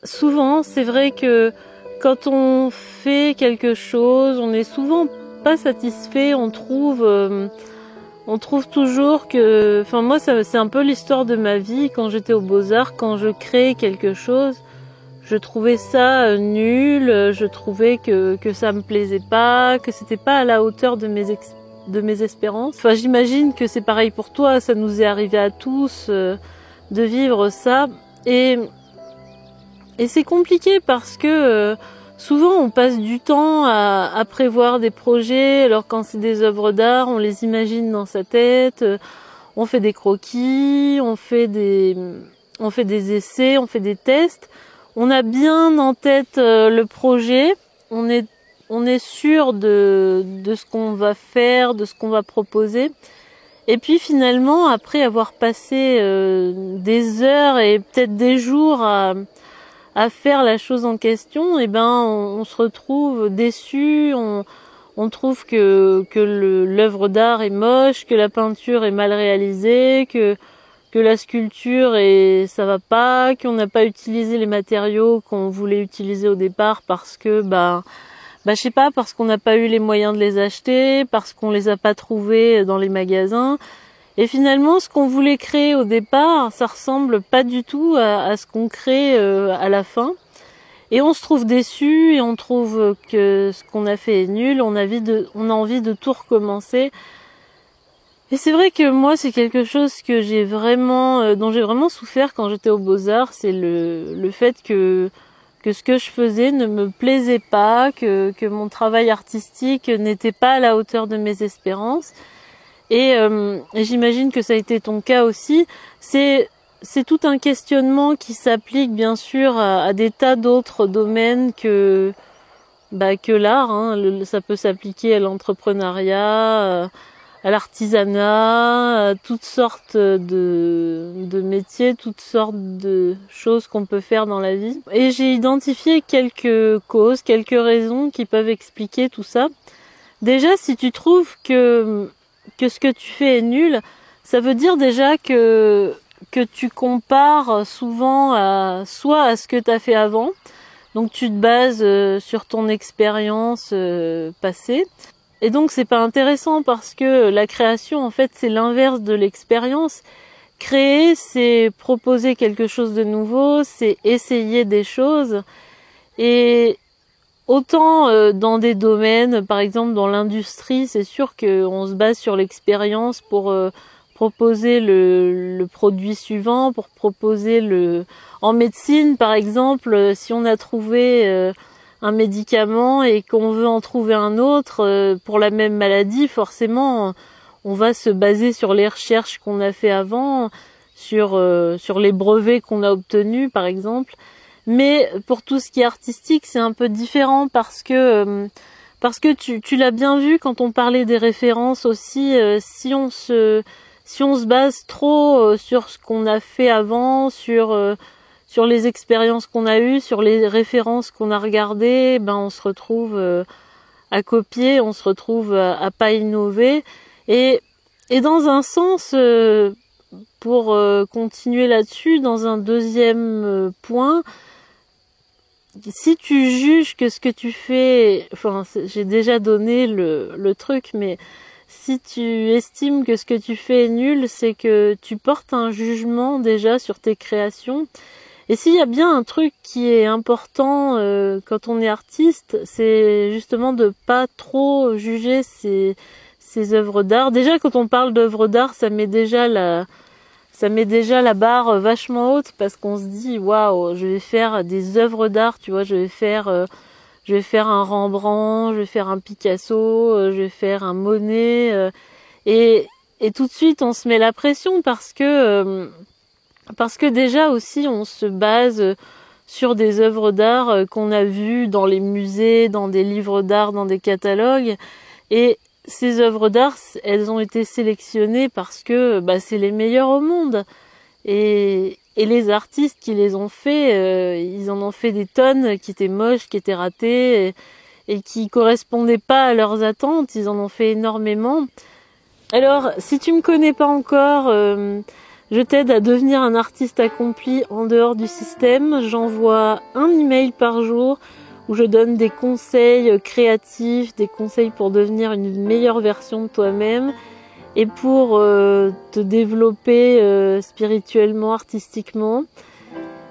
souvent, c'est vrai que quand on fait quelque chose, on n'est souvent pas satisfait, on trouve toujours que... Enfin moi, c'est un peu l'histoire de ma vie. Quand j'étais aux Beaux-Arts, quand je créais quelque chose, je trouvais ça nul, je trouvais que ça me plaisait pas, que c'était pas à la hauteur de mes espérances. Enfin, j'imagine que c'est pareil pour toi, ça nous est arrivé à tous de vivre ça. Et c'est compliqué parce que souvent on passe du temps à prévoir des projets, alors quand c'est des œuvres d'art, on les imagine dans sa tête, on fait des croquis, on fait des essais, on fait des tests. On a bien en tête le projet, on est sûr de ce qu'on va faire, de ce qu'on va proposer. Et puis finalement, après avoir passé des heures et peut-être des jours à faire la chose en question, et ben on se retrouve déçu, on trouve que l'œuvre d'art est moche, que la peinture est mal réalisée, que la sculpture ça va pas, qu'on n'a pas utilisé les matériaux qu'on voulait utiliser au départ parce que je sais pas, parce qu'on n'a pas eu les moyens de les acheter, parce qu'on les a pas trouvés dans les magasins. Et finalement, ce qu'on voulait créer au départ, ça ressemble pas du tout à ce qu'on crée à la fin. Et on se trouve déçu et on trouve que ce qu'on a fait est nul. On a envie de tout recommencer. Et c'est vrai que moi, c'est quelque chose que dont j'ai vraiment souffert quand j'étais aux Beaux-Arts, c'est le fait que ce que je faisais ne me plaisait pas, que mon travail artistique n'était pas à la hauteur de mes espérances. Et j'imagine que ça a été ton cas aussi. C'est tout un questionnement qui s'applique bien sûr à des tas d'autres domaines que l'art. Hein. Ça peut s'appliquer à l'entrepreneuriat, à l'artisanat, à toutes sortes de métiers, toutes sortes de choses qu'on peut faire dans la vie. Et j'ai identifié quelques causes, quelques raisons qui peuvent expliquer tout ça. Déjà, si tu trouves que ce que tu fais est nul, ça veut dire déjà que tu compares souvent soit à ce que tu as fait avant, donc tu te bases sur ton expérience passée, et donc c'est pas intéressant parce que la création en fait c'est l'inverse de l'expérience. Créer, c'est proposer quelque chose de nouveau, c'est essayer des choses, et autant dans des domaines, par exemple dans l'industrie, c'est sûr qu'on se base sur l'expérience pour proposer le produit suivant, pour proposer En médecine, par exemple, si on a trouvé un médicament et qu'on veut en trouver un autre pour la même maladie, forcément, on va se baser sur les recherches qu'on a fait avant, sur les brevets qu'on a obtenus, par exemple. Mais pour tout ce qui est artistique, c'est un peu différent parce que tu l'as bien vu quand on parlait des références aussi, si on se base trop sur ce qu'on a fait avant, sur les expériences qu'on a eues, sur les références qu'on a regardées, on se retrouve à copier, on se retrouve à pas innover. Et dans un sens, pour continuer là-dessus, dans un deuxième point, si tu juges que ce que tu fais, j'ai déjà donné le truc, mais si tu estimes que ce que tu fais est nul, c'est que tu portes un jugement déjà sur tes créations. Et s'il y a bien un truc qui est important quand on est artiste, c'est justement de pas trop juger ses œuvres d'art. Déjà, quand on parle d'œuvres d'art, ça met déjà la barre vachement haute parce qu'on se dit waouh, je vais faire des œuvres d'art, tu vois, je vais faire un Rembrandt, je vais faire un Picasso, je vais faire un Monet et tout de suite on se met la pression parce que déjà aussi on se base sur des œuvres d'art qu'on a vues dans les musées, dans des livres d'art, dans des catalogues, et ces œuvres d'art, elles ont été sélectionnées parce que c'est les meilleures au monde. Et les artistes qui les ont fait, ils en ont fait des tonnes qui étaient moches, qui étaient ratées et qui correspondaient pas à leurs attentes. Ils en ont fait énormément. Alors, si tu me connais pas encore, Je t'aide à devenir un artiste accompli en dehors du système. J'envoie un email par jour où je donne des conseils créatifs, des conseils pour devenir une meilleure version de toi-même et pour te développer spirituellement, artistiquement.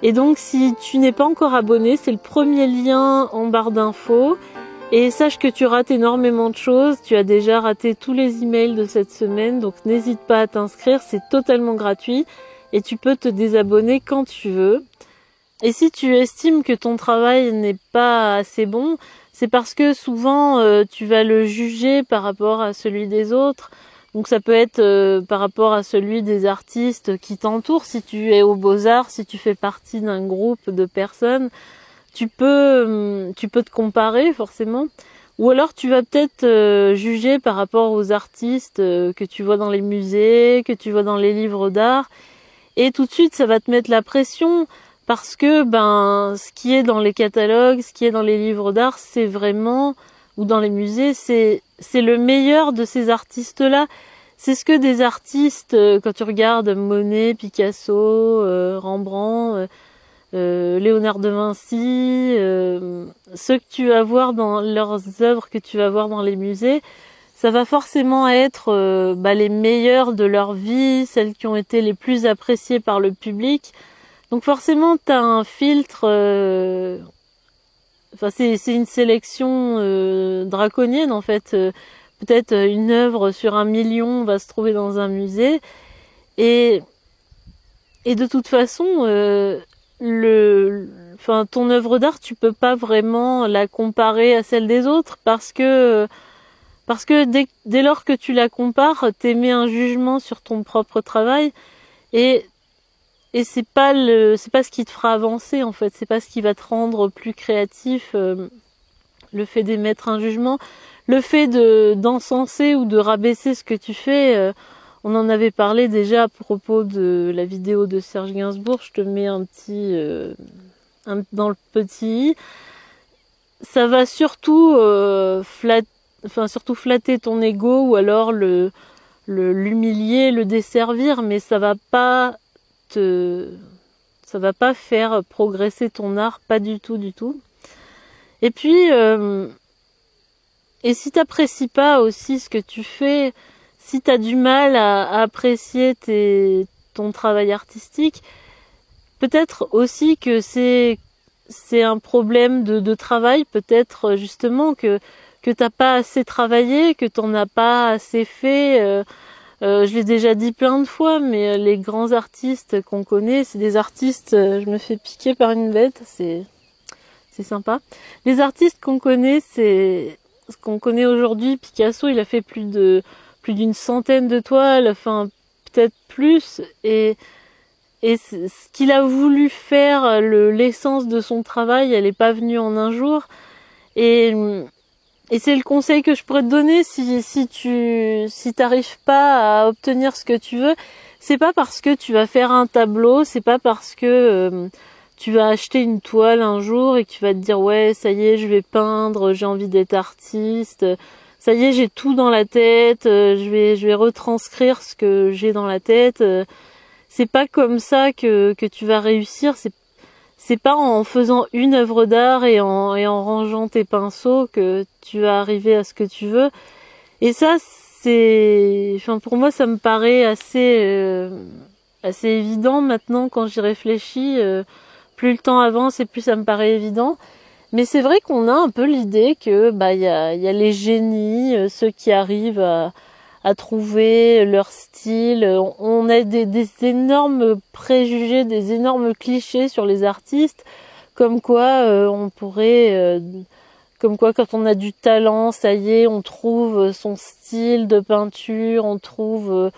Et donc si tu n'es pas encore abonné, c'est le premier lien en barre d'infos. Et sache que tu rates énormément de choses, tu as déjà raté tous les emails de cette semaine, donc n'hésite pas à t'inscrire, c'est totalement gratuit et tu peux te désabonner quand tu veux. Et si tu estimes que ton travail n'est pas assez bon, c'est parce que souvent tu vas le juger par rapport à celui des autres. Donc ça peut être par rapport à celui des artistes qui t'entourent, si tu es aux Beaux-Arts, si tu fais partie d'un groupe de personnes. Tu peux te comparer forcément, ou alors tu vas peut-être juger par rapport aux artistes que tu vois dans les musées, que tu vois dans les livres d'art, et tout de suite ça va te mettre la pression parce que ce qui est dans les catalogues, ce qui est dans les livres d'art, c'est vraiment, ou dans les musées, c'est le meilleur de ces artistes-là. C'est ce que des artistes, quand tu regardes Monet, Picasso, Rembrandt, Léonard de Vinci, ceux que tu vas voir dans leurs œuvres, que tu vas voir dans les musées, ça va forcément être les meilleurs de leur vie, celles qui ont été les plus appréciées par le public. Donc forcément, tu as un filtre, c'est une sélection draconienne en fait. Peut-être une œuvre sur 1 million va se trouver dans un musée, et de toute façon, ton œuvre d'art, tu peux pas vraiment la comparer à celle des autres parce que dès lors que tu la compares, t'émets un jugement sur ton propre travail et c'est pas ce qui te fera avancer en fait, c'est pas ce qui va te rendre plus créatif, le fait d'émettre un jugement, le fait d'encenser ou de rabaisser ce que tu fais. On en avait parlé déjà à propos de la vidéo de Serge Gainsbourg. Je te mets un petit dans le petit. Ça va surtout flatter ton ego ou alors l'humilier, le desservir, mais ça va pas faire progresser ton art, pas du tout, du tout. Et puis et si t'apprécies pas aussi ce que tu fais, si tu as du mal à apprécier ton travail artistique, peut-être aussi que c'est un problème de travail, peut-être justement que t'as pas assez travaillé, que t'en as pas assez fait. Je l'ai déjà dit plein de fois, mais les grands artistes qu'on connaît, c'est des artistes, je me fais piquer par une bête, c'est sympa. Les artistes qu'on connaît, c'est ce qu'on connaît aujourd'hui. Picasso, il a fait plus d'une centaine de toiles, enfin peut-être plus, et ce qu'il a voulu faire, l'essence de son travail, elle est pas venue en un jour, et c'est le conseil que je pourrais te donner si t'arrives pas à obtenir ce que tu veux. C'est pas parce que tu vas faire un tableau, c'est pas parce que tu vas acheter une toile un jour et que tu vas te dire ouais ça y est je vais peindre, j'ai envie d'être artiste, ça y est j'ai tout dans la tête, je vais retranscrire ce que j'ai dans la tête. C'est pas comme ça que tu vas réussir, c'est pas en faisant une œuvre d'art et en rangeant tes pinceaux que tu vas arriver à ce que tu veux. Et ça pour moi ça me paraît assez évident maintenant quand j'y réfléchis. Plus le temps avance et plus ça me paraît évident. Mais c'est vrai qu'on a un peu l'idée que y a les génies, ceux qui arrivent à trouver leur style. On a des énormes préjugés, des énormes clichés sur les artistes, comme quoi quand on a du talent, ça y est, on trouve son style de peinture, on trouve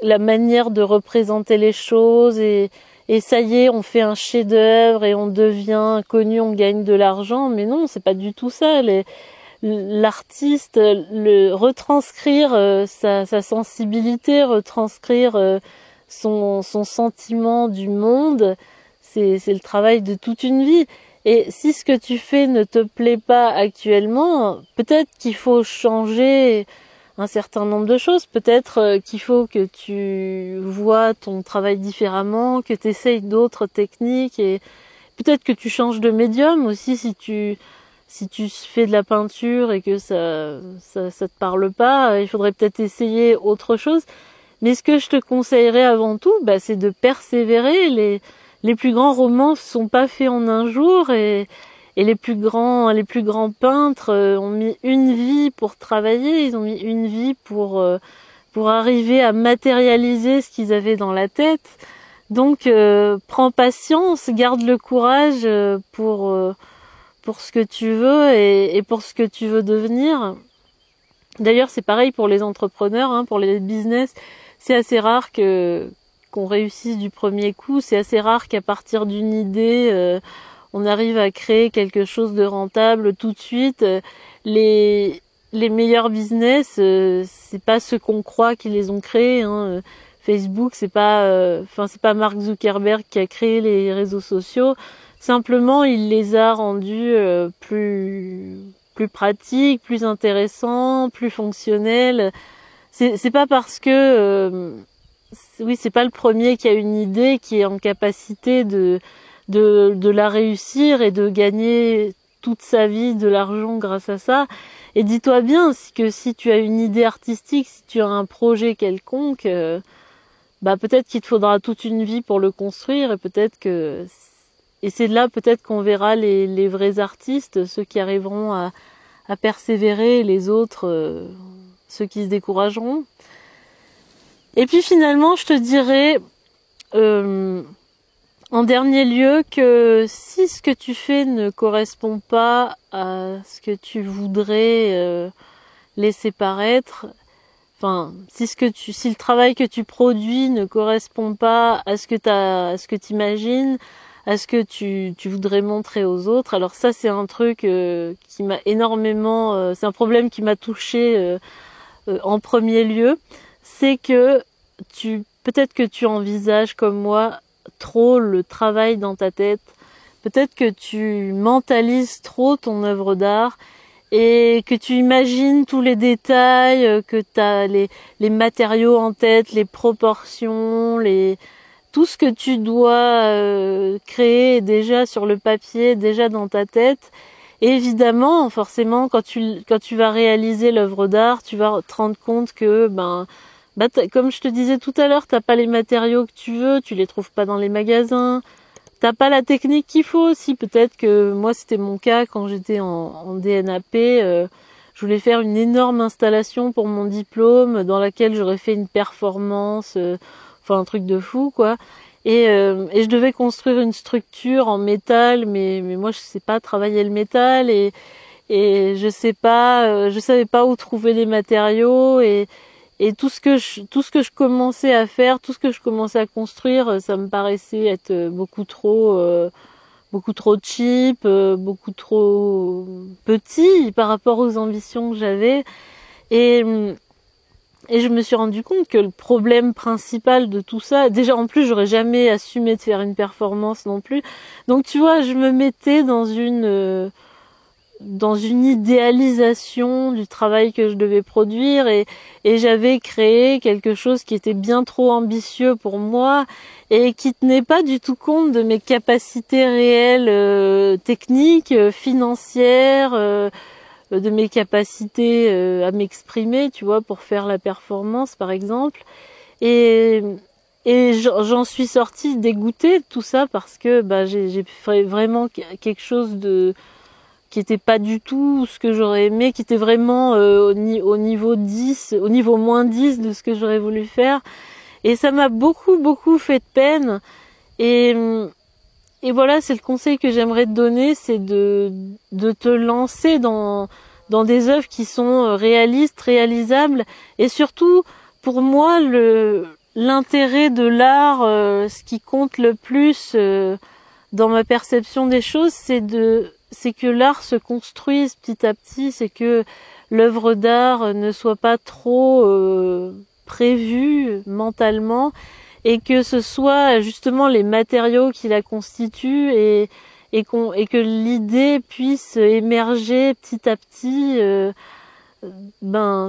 la manière de représenter les choses et ça y est, on fait un chef-d'œuvre et on devient connu, on gagne de l'argent. Mais non, c'est pas du tout ça. L'artiste, retranscrire sa sensibilité, retranscrire son sentiment du monde, c'est le travail de toute une vie. Et si ce que tu fais ne te plaît pas actuellement, peut-être qu'il faut changer un certain nombre de choses. Peut-être qu'il faut que tu vois ton travail différemment, que tu essayes d'autres techniques et peut-être que tu changes de médium aussi si tu fais de la peinture et que ça te parle pas, il faudrait peut-être essayer autre chose. Mais ce que je te conseillerais avant tout, c'est de persévérer. Les plus grands romans ne sont pas faits en un jour et les plus grands peintres ont mis une vie pour travailler, ils ont mis une vie pour arriver à matérialiser ce qu'ils avaient dans la tête. Donc prends patience, garde le courage pour ce que tu veux et pour ce que tu veux devenir. D'ailleurs, c'est pareil pour les entrepreneurs, pour les business. C'est assez rare qu'on réussisse du premier coup. C'est assez rare qu'à partir d'une idée, on arrive à créer quelque chose de rentable tout de suite. Les meilleurs business, c'est pas ceux qu'on croit qui les ont créés. Facebook, c'est pas Mark Zuckerberg qui a créé les réseaux sociaux. Simplement, il les a rendus plus pratiques, plus intéressants, plus fonctionnels. C'est pas parce que c'est pas le premier qui a une idée qui est en capacité de la réussir et de gagner toute sa vie de l'argent grâce à ça. Et dis-toi bien que si tu as une idée artistique, si tu as un projet quelconque, peut-être qu'il te faudra toute une vie pour le construire et c'est là peut-être qu'on verra les vrais artistes, ceux qui arriveront à persévérer, les autres, ceux qui se décourageront. Et puis finalement, je te dirais en dernier lieu que si ce que tu fais ne correspond pas à ce que tu voudrais laisser paraître, si le travail que tu produis ne correspond pas à ce que tu imagines, à ce que tu voudrais montrer aux autres, alors ça c'est un truc qui m'a énormément, c'est un problème qui m'a touchée en premier lieu, c'est que peut-être que tu envisages comme moi trop le travail dans ta tête, peut-être que tu mentalises trop ton œuvre d'art et que tu imagines tous les détails, que tu as les matériaux en tête, les proportions, tout ce que tu dois créer déjà sur le papier, déjà dans ta tête. Et évidemment, forcément, quand tu vas réaliser l'œuvre d'art, tu vas te rendre compte que comme je te disais tout à l'heure, t'as pas les matériaux que tu veux, tu les trouves pas dans les magasins, t'as pas la technique qu'il faut aussi. Peut-être que moi c'était mon cas quand j'étais en DNAP, je voulais faire une énorme installation pour mon diplôme dans laquelle j'aurais fait une performance, un truc de fou quoi. Et je devais construire une structure en métal, mais moi je sais pas travailler le métal et je savais pas où trouver les matériaux et tout ce que je commençais à faire, tout ce que je commençais à construire, ça me paraissait être beaucoup trop cheap, beaucoup trop petit par rapport aux ambitions que j'avais. Et je me suis rendu compte que le problème principal de tout ça, déjà en plus j'aurais jamais assumé de faire une performance non plus. Donc tu vois, je me mettais dans une idéalisation du travail que je devais produire et j'avais créé quelque chose qui était bien trop ambitieux pour moi et qui tenait pas du tout compte de mes capacités réelles techniques, financières, de mes capacités à m'exprimer, tu vois, pour faire la performance par exemple. Et j'en suis sortie dégoûtée de tout ça parce que j'ai fait vraiment quelque chose qui était pas du tout ce que j'aurais aimé, qui était vraiment au niveau 10, au niveau moins 10 de ce que j'aurais voulu faire. Et ça m'a beaucoup fait de peine. Et voilà, c'est le conseil que j'aimerais te donner, c'est de te lancer dans des œuvres qui sont réalistes, réalisables. Et surtout, pour moi, l'intérêt de l'art, ce qui compte le plus dans ma perception des choses, c'est que l'art se construise petit à petit, c'est que l'œuvre d'art ne soit pas trop prévue mentalement et que ce soit justement les matériaux qui la constituent et que l'idée puisse émerger petit à petit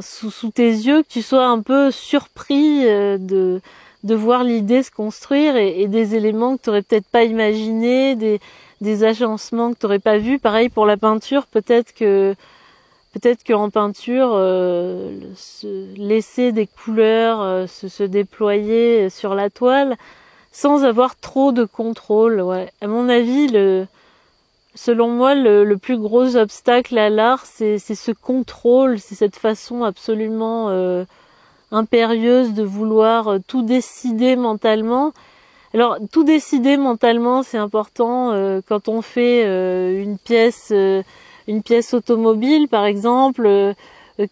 sous tes yeux, que tu sois un peu surpris de voir l'idée se construire et des éléments que tu n'aurais peut-être pas imaginés, des agencements que tu n'aurais pas vus. Pareil pour la peinture, peut-être qu'en peinture, laisser des couleurs se déployer sur la toile sans avoir trop de contrôle. Ouais. À mon avis, selon moi, le plus gros obstacle à l'art, c'est ce contrôle, c'est cette façon absolument impérieuse de vouloir tout décider mentalement. Alors, tout décider mentalement, c'est important quand on fait une pièce automobile, par exemple.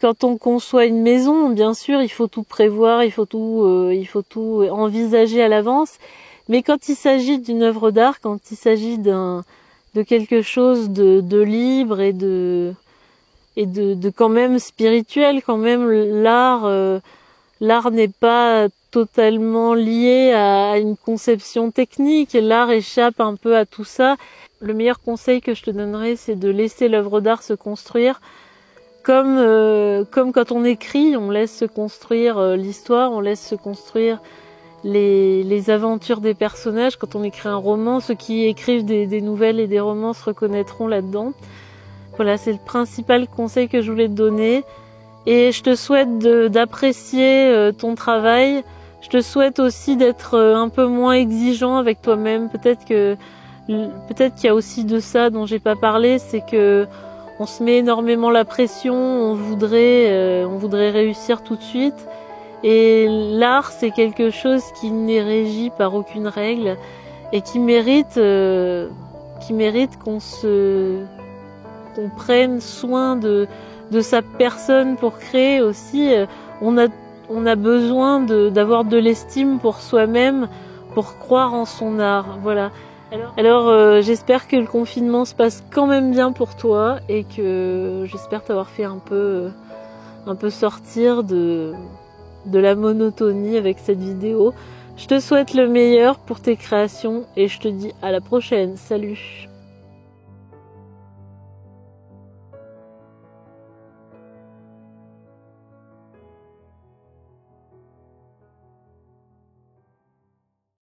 Quand on conçoit une maison, bien sûr, il faut tout prévoir, il faut tout envisager à l'avance. Mais quand il s'agit d'une œuvre d'art, quand il s'agit de quelque chose de libre et de quand même spirituel, quand même l'art n'est pas totalement lié à une conception technique. L'art échappe un peu à tout ça. Le meilleur conseil que je te donnerais, c'est de laisser l'œuvre d'art se construire comme quand on écrit, on laisse se construire l'histoire, on laisse se construire les aventures des personnages. Quand on écrit un roman, ceux qui écrivent des nouvelles et des romans se reconnaîtront là-dedans. Voilà, c'est le principal conseil que je voulais te donner. Et je te souhaite d'apprécier ton travail. Je te souhaite aussi d'être un peu moins exigeant avec toi-même. Peut-être qu'il y a aussi de ça dont j'ai pas parlé, c'est que on se met énormément la pression, on voudrait réussir tout de suite. Et l'art, c'est quelque chose qui n'est régi par aucune règle et qui mérite qu'on prenne soin de sa personne pour créer aussi. On a besoin d'avoir de l'estime pour soi-même, pour croire en son art. Voilà. Alors j'espère que le confinement se passe quand même bien pour toi et que j'espère t'avoir fait un peu sortir de la monotonie avec cette vidéo. Je te souhaite le meilleur pour tes créations et je te dis à la prochaine. Salut!